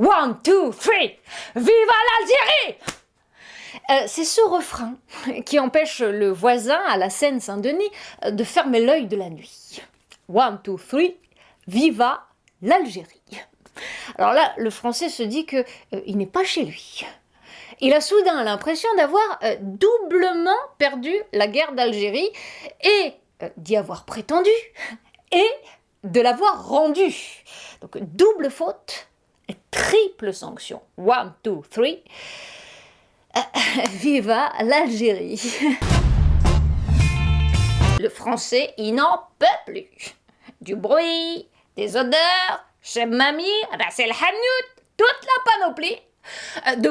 One, two, three, viva l'Algérie! C'est ce refrain qui empêche le voisin à la Seine-Saint-Denis de fermer l'œil de la nuit. One, two, three, viva l'Algérie. Alors là, le Français se dit qu'il n'est pas chez lui. Il a soudain l'impression d'avoir doublement perdu la guerre d'Algérie et d'y avoir prétendu et de l'avoir rendu. Donc double faute, triple sanction. One, two, three. Viva l'Algérie. Le Français, il n'en peut plus. Du bruit, des odeurs, chez mamie, c'est le hanout, toute la panoplie. De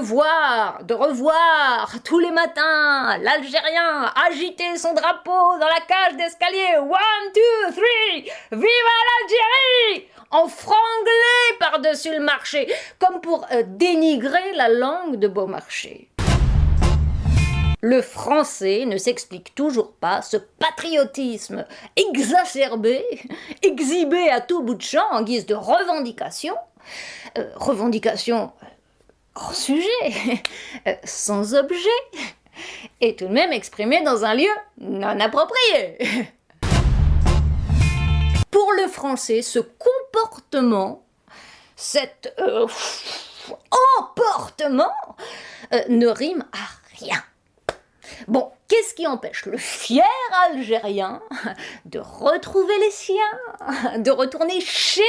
revoir tous les matins l'Algérien agiter son drapeau dans la cage d'escalier. One, two, three, viva l'Algérie! Enfranglé par-dessus le marché, comme pour dénigrer la langue de Beaumarchais. Le Français ne s'explique toujours pas ce patriotisme exacerbé, exhibé à tout bout de champ en guise de revendication. Revendication hors sujet, sans objet, et tout de même exprimé dans un lieu non approprié. Pour le Français, ce comportement, cet emportement, ne rime à rien. Bon, qu'est-ce qui empêche le fier Algérien de retrouver les siens, de retourner chez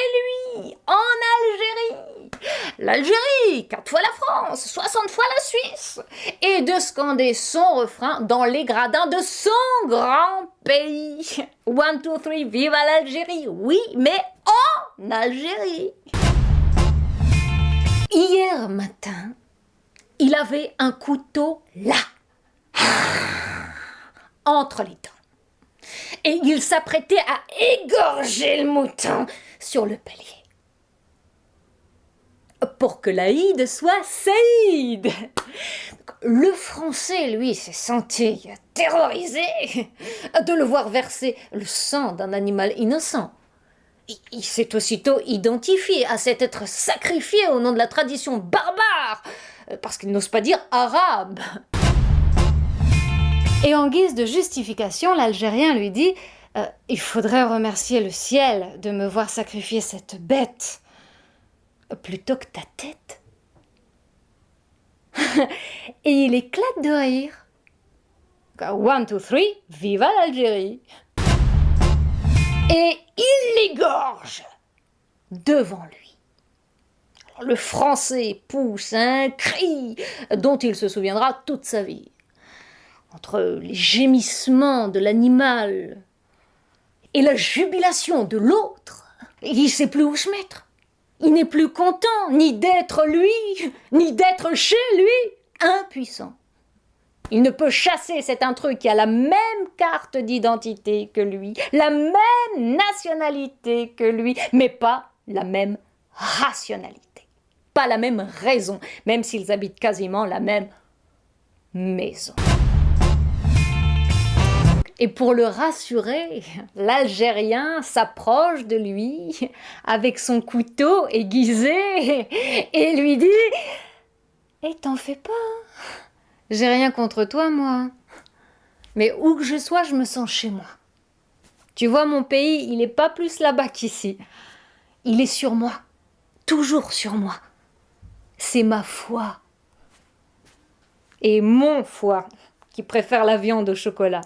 lui, en Algérie, l'Algérie, 4 fois la France, 60 fois la Suisse, et de scander son refrain dans les gradins de son grand pays. One, two, three, vive l'Algérie, oui, mais en Algérie. Hier matin, il avait un couteau là, entre les dents. Et il s'apprêtait à égorger le mouton sur le palier. Pour que l'Aïd soit Saïd. Le Français, lui, s'est senti terrorisé de le voir verser le sang d'un animal innocent. Il s'est aussitôt identifié à cet être sacrifié au nom de la tradition barbare, parce qu'il n'ose pas dire arabe. Et en guise de justification, l'Algérien lui dit « Il faudrait remercier le ciel de me voir sacrifier cette bête plutôt que ta tête. » Et il éclate de rire. One, two, three, viva l'Algérie. Et il l'égorge devant lui. Alors, le Français pousse un cri dont il se souviendra toute sa vie. Entre les gémissements de l'animal et la jubilation de l'autre, il ne sait plus où se mettre. Il n'est plus content ni d'être lui, ni d'être chez lui, impuissant. Il ne peut chasser cet intrus qui a la même carte d'identité que lui, la même nationalité que lui, mais pas la même rationalité, pas la même raison, même s'ils habitent quasiment la même maison. Et pour le rassurer, l'Algérien s'approche de lui avec son couteau aiguisé et lui dit « Eh, t'en fais pas, j'ai rien contre toi, moi. Mais où que je sois, je me sens chez moi. Tu vois, mon pays, il n'est pas plus là-bas qu'ici. Il est sur moi, toujours sur moi. C'est ma foi. Et mon foie qui préfère la viande au chocolat. »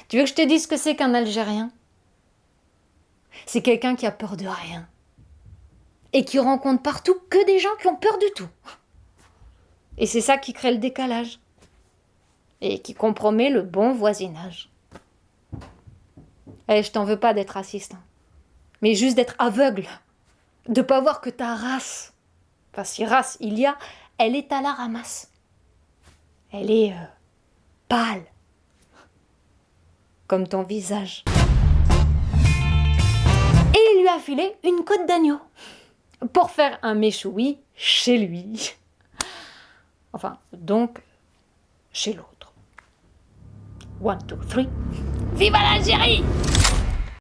Tu veux que je te dise ce que c'est qu'un Algérien? C'est quelqu'un qui a peur de rien. Et qui rencontre partout que des gens qui ont peur du tout. Et c'est ça qui crée le décalage. Et qui compromet le bon voisinage. Eh, je t'en veux pas d'être raciste. Mais juste d'être aveugle. De pas voir que ta race, enfin si race il y a, elle est à la ramasse. Elle est pâle. Comme ton visage. Et il lui a filé une côte d'agneau pour faire un méchoui chez lui. Enfin, donc, chez l'autre. One, two, three. Viva l'Algérie!